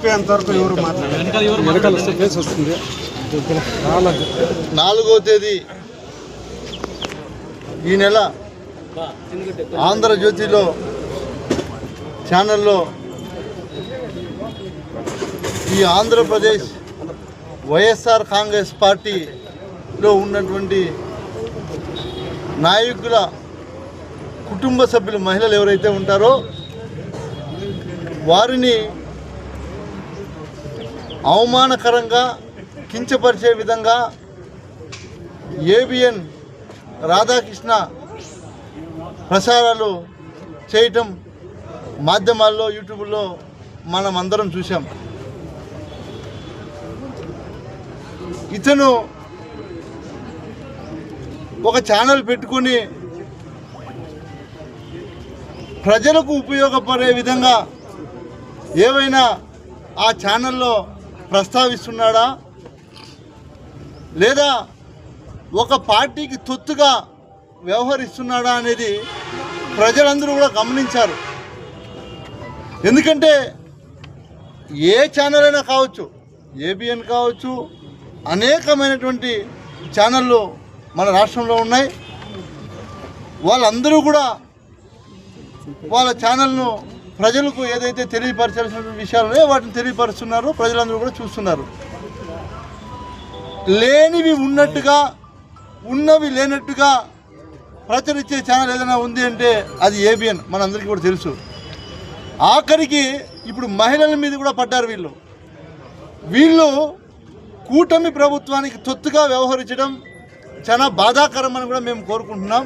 అయిపోయేంత వరకు ఎవరు మాట్లాడారు. 4వ తేదీ ఈ నెల ఆంధ్రజ్యోతిలో ఛానల్లో ఈ ఆంధ్రప్రదేశ్ వైఎస్ఆర్ కాంగ్రెస్ పార్టీలో ఉన్నటువంటి నాయకుల కుటుంబ సభ్యులు మహిళలు ఎవరైతే ఉంటారో వారిని అవమానకరంగా కించపరిచే విధంగా ఏబిఎన్ రాధాకృష్ణ ప్రసారాలు చేయటం మాధ్యమాల్లో యూట్యూబ్లో మనం అందరం చూసాం. ఇతను ఒక ఛానల్ పెట్టుకొని ప్రజలకు ఉపయోగపడే విధంగా ఏవైనా ఆ ఛానల్లో ప్రస్తావిస్తున్నాడా లేదా ఒక పార్టీకి తొత్తుగా వ్యవహరిస్తున్నాడా అనేది ప్రజలందరూ కూడా గమనించారు. ఎందుకంటే ఏ ఛానల్ అయినా కావచ్చు, ఏబిఎన్ కావచ్చు, అనేకమైనటువంటి ఛానళ్ళు మన రాష్ట్రంలో ఉన్నాయి. వాళ్ళందరూ కూడా వాళ్ళ ఛానల్ను ప్రజలకు ఏదైతే తెలియపరచాల్సిన విషయాలు వాటిని తెలియపరుస్తున్నారు. ప్రజలందరూ కూడా చూస్తున్నారు. లేనివి ఉన్నట్టుగా, ఉన్నవి లేనట్టుగా ప్రచురించే ఛానల్ ఏదైనా ఉంది అంటే అది ఏబిఎన్. మనందరికీ కూడా తెలుసు. ఆఖరికి ఇప్పుడు మహిళల మీద కూడా పడ్డారు. వీళ్ళు కూటమి ప్రభుత్వానికి తొత్తుగా వ్యవహరించడం చాలా బాధాకరమని కూడా మేము కోరుకుంటున్నాం.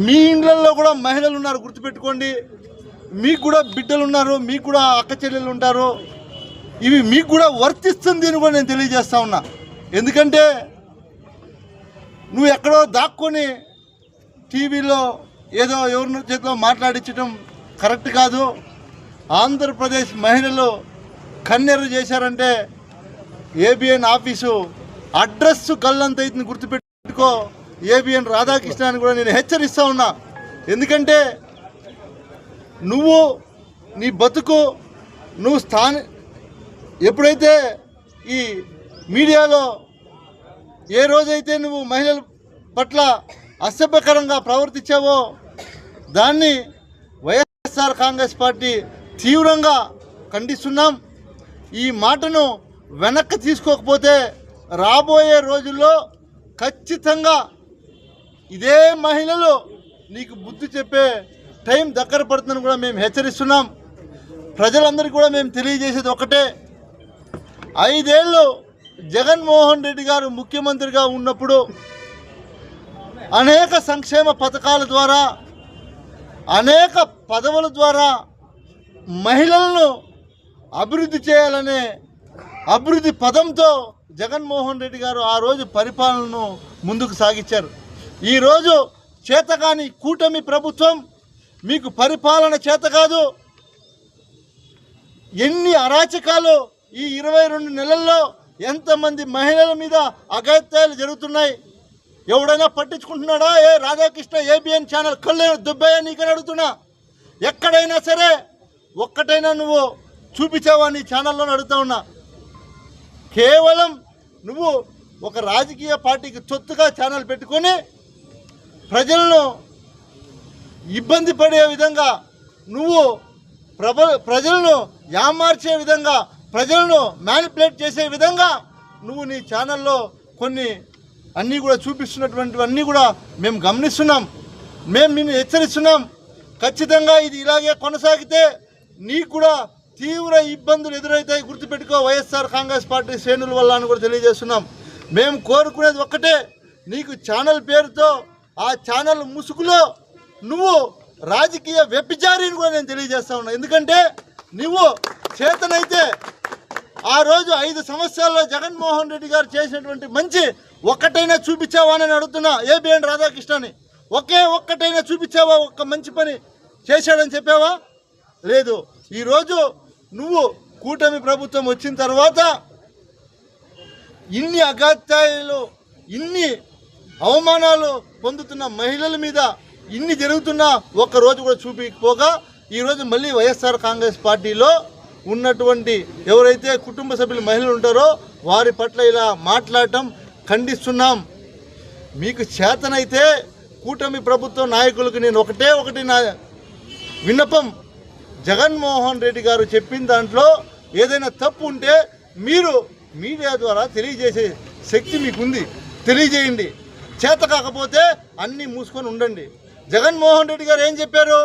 మీ ఇండ్లలో కూడా మహిళలు ఉన్నారు, గుర్తుపెట్టుకోండి. మీకు కూడా బిడ్డలు ఉన్నారు, మీకు కూడా అక్క చెల్లెలు ఉంటారు. ఇవి మీకు కూడా వర్తిస్తుంది అని కూడా నేను తెలియజేస్తా ఉన్నా. ఎందుకంటే నువ్వు ఎక్కడో దాక్కొని టీవీలో ఏదో ఎవరి చేతిలో మాట్లాడించడం కరెక్ట్ కాదు. ఆంధ్రప్రదేశ్ మహిళలు కన్నెర్ర చేశారంటే ఏబిఎన్ ఆఫీసు అడ్రస్ గల్లంత అయితే గుర్తుపెట్టుకో. ఏబిఎన్ రాధాకృష్ణ అని కూడా నేను హెచ్చరిస్తూ ఉన్నా. ఎందుకంటే నువ్వు నీ బతుకు నువ్వు ఎప్పుడైతే ఈ మీడియాలో ఏ రోజైతే నువ్వు మహిళల పట్ల అసభ్యకరంగా ప్రవర్తించావో దాన్ని వైఎస్ఆర్ కాంగ్రెస్ పార్టీ తీవ్రంగా ఖండిస్తున్నాం. ఈ మాటను వెనక్కి తీసుకోకపోతే రాబోయే రోజుల్లో ఖచ్చితంగా ఇదే మహిళలు నీకు బుద్ధి చెప్పే టైం దగ్గర పడుతుందని కూడా మేము హెచ్చరిస్తున్నాం. ప్రజలందరికీ కూడా మేము తెలియజేసేది ఒకటే, 5 ఏళ్ళు జగన్మోహన్ రెడ్డి గారు ముఖ్యమంత్రిగా ఉన్నప్పుడు అనేక సంక్షేమ పథకాల ద్వారా, అనేక పదవుల ద్వారా మహిళలను అభివృద్ధి చేయాలనే అభివృద్ధి పదంతో జగన్మోహన్ రెడ్డి గారు ఆ రోజు పరిపాలనను ముందుకు సాగించారు. ఈరోజు చేతగాని కూటమి ప్రభుత్వం మీకు పరిపాలన చేత కాదు. ఎన్ని అరాచకాలు ఈ 22 నెలల్లో ఎంతమంది మహిళల మీద అఘాయిత్యాలు జరుగుతున్నాయి. ఎవడైనా పట్టించుకుంటున్నాడా? రాధాకృష్ణ ఏబిఎన్ ఛానల్ కళ్ళు దుబ్బయ్యా నీకని అడుగుతున్నా. ఎక్కడైనా సరే ఒక్కటైనా నువ్వు చూపించావా నీ ఛానల్లో అడుగుతా ఉన్నా. కేవలం నువ్వు ఒక రాజకీయ పార్టీకి తొత్తుగా ఛానల్ పెట్టుకొని ప్రజలను ఇబ్బంది పడే విధంగా, నువ్వు ప్రజలను యామార్చే విధంగా, ప్రజలను మ్యానిపులేట్ చేసే విధంగా నువ్వు నీ ఛానల్లో కొన్ని అన్నీ కూడా చూపిస్తున్నటువంటివన్నీ కూడా మేము గమనిస్తున్నాం. మేము నిన్ను హెచ్చరిస్తున్నాం. ఖచ్చితంగా ఇది ఇలాగే కొనసాగితే నీకు కూడా తీవ్ర ఇబ్బందులు ఎదురవుతాయి. గుర్తుపెట్టుకో, వైఎస్ఆర్ కాంగ్రెస్ పార్టీ శ్రేణుల వల్ల అని కూడా తెలియజేస్తున్నాం. మేము కోరుకునేది ఒక్కటే, నీకు ఛానల్ పేరుతో ఆ ఛానల్ ముసుగులో నువ్వు రాజకీయ వ్యభిచారిని కూడా నేను తెలియజేస్తా ఉన్నా. ఎందుకంటే నువ్వు చేతనైతే ఆ రోజు 5 సంవత్సరాల్లో జగన్మోహన్ రెడ్డి గారు చేసినటువంటి మంచి ఒక్కటైనా చూపించావా అని అడుగుతున్నా. ఏబిఎన్ రాధాకృష్ణని ఒక్కటైనా చూపించావా? ఒక్క మంచి పని చేశాడని చెప్పావా? లేదు. ఈరోజు నువ్వు కూటమి ప్రభుత్వం వచ్చిన తర్వాత ఇన్ని అఘాయిత్యాలు, ఇన్ని అవమానాలు పొందుతున్న మహిళల మీద ఇన్ని జరుగుతున్నా ఒక్కరోజు కూడా చూపించకపోగా ఈరోజు మళ్ళీ వైఎస్ఆర్ కాంగ్రెస్ పార్టీలో ఉన్నటువంటి ఎవరైతే కుటుంబ సభ్యులు మహిళలు ఉంటారో వారి పట్ల ఇలా మాట్లాడటం ఖండిస్తున్నాం. మీకు చేతనైతే కూటమి ప్రభుత్వ నాయకులకు నేను ఒకటి నా విన్నపం, జగన్మోహన్ రెడ్డి గారు చెప్పిన దాంట్లో ఏదైనా తప్పు ఉంటే మీరు మీడియా ద్వారా తెలియజేసే శక్తి మీకుంది, తెలియజేయండి. చేత కాకపోతే అన్నీ మూసుకొని ఉండండి. జగన్మోహన్ రెడ్డి గారు ఏం చెప్పారు?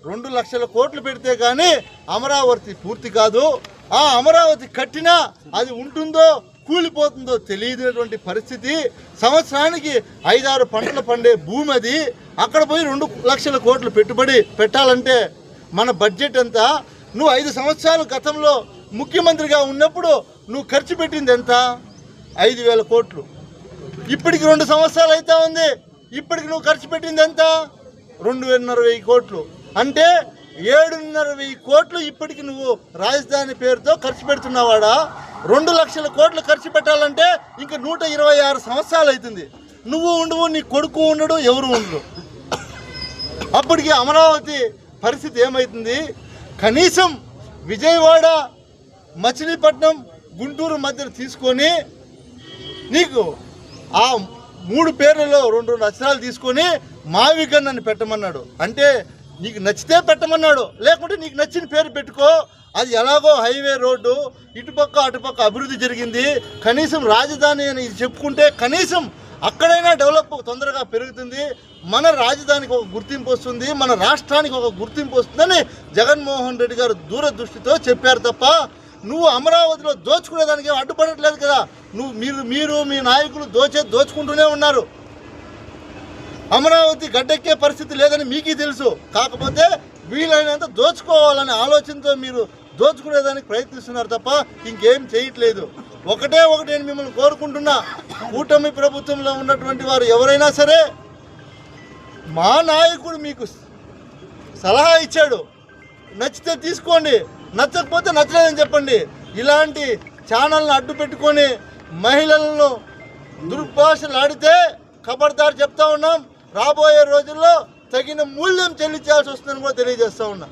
2 లక్షల కోట్లు పెడితే కానీ అమరావతి పూర్తి కాదు, ఆ అమరావతి కట్టినా అది ఉంటుందో కూలిపోతుందో తెలియనటువంటి పరిస్థితి, సంవత్సరానికి 5-6 పంటలు పండే భూమి అది, అక్కడ పోయి 2 లక్షల కోట్లు పెట్టుబడి పెట్టాలంటే మన బడ్జెట్ ఎంత? నువ్వు 5 సంవత్సరాలు గతంలో ముఖ్యమంత్రిగా ఉన్నప్పుడు నువ్వు ఖర్చు పెట్టింది ఎంత? 5,000 కోట్లు. ఇప్పటికి 2 సంవత్సరాలు అయితే ఉంది, ఇప్పటికి నువ్వు ఖర్చు పెట్టింది ఎంత? 2,500 కోట్లు. అంటే 7,500 కోట్లు ఇప్పటికి నువ్వు రాజధాని పేరుతో ఖర్చు పెడుతున్నావాడా? 2 లక్షల కోట్లు ఖర్చు పెట్టాలంటే ఇంకా 126 సంవత్సరాలు అవుతుంది. నువ్వు ఉండవు, నీ కొడుకు ఉండడు, ఎవరు ఉండరు. అప్పటికి అమరావతి పరిస్థితి ఏమవుతుంది? కనీసం విజయవాడ, మచిలీపట్నం, గుంటూరు మధ్య తీసుకొని నీకు ఆ 3 పేర్లలో 2 అక్షరాలు తీసుకొని మావిగన్ అని పెట్టమన్నాడు. అంటే నీకు నచ్చితే పెట్టమన్నాడు, లేకుంటే నీకు నచ్చిన పేరు పెట్టుకో. అది ఎలాగో హైవే రోడ్డు, ఇటుపక్క అటుపక్క అభివృద్ధి జరిగింది. కనీసం రాజధాని అని చెప్పుకుంటే కనీసం అక్కడైనా డెవలప్ తొందరగా పెరుగుతుంది, మన రాజధానికి ఒక గుర్తింపు వస్తుంది, మన రాష్ట్రానికి ఒక గుర్తింపు వస్తుందని జగన్మోహన్ రెడ్డి గారు దూరదృష్టితో చెప్పారు తప్ప నువ్వు అమరావతిలో దోచుకునేదానికి అడ్డుపడట్లేదు కదా. మీరు మీ నాయకులు దోచుకుంటూనే ఉన్నారు. అమరావతి గడ్డెక్కే పరిస్థితి లేదని మీకీ తెలుసు. కాకపోతే వీలైనంత దోచుకోవాలనే ఆలోచనతో మీరు దోచుకునేదానికి ప్రయత్నిస్తున్నారు తప్ప ఇంకేం చేయట్లేదు. ఒకటి నేను మిమ్మల్ని కోరుకుంటున్నా, కూటమి ప్రభుత్వంలో ఉన్నటువంటి వారు ఎవరైనా సరే, మా నాయకుడు మీకు సలహా ఇచ్చాడు, నచ్చితే తీసుకోండి, నచ్చకపోతే నచ్చలేదని చెప్పండి. ఇలాంటి ఛానల్ని అడ్డు పెట్టుకొని మహిళలను దుర్భాషలు ఆడితే ఖబర్దార్ చెప్తా ఉన్నాం. రాబోయే రోజుల్లో తగిన మూల్యం చెల్లించాల్సి వస్తుందని కూడా తెలియజేస్తా ఉన్నా.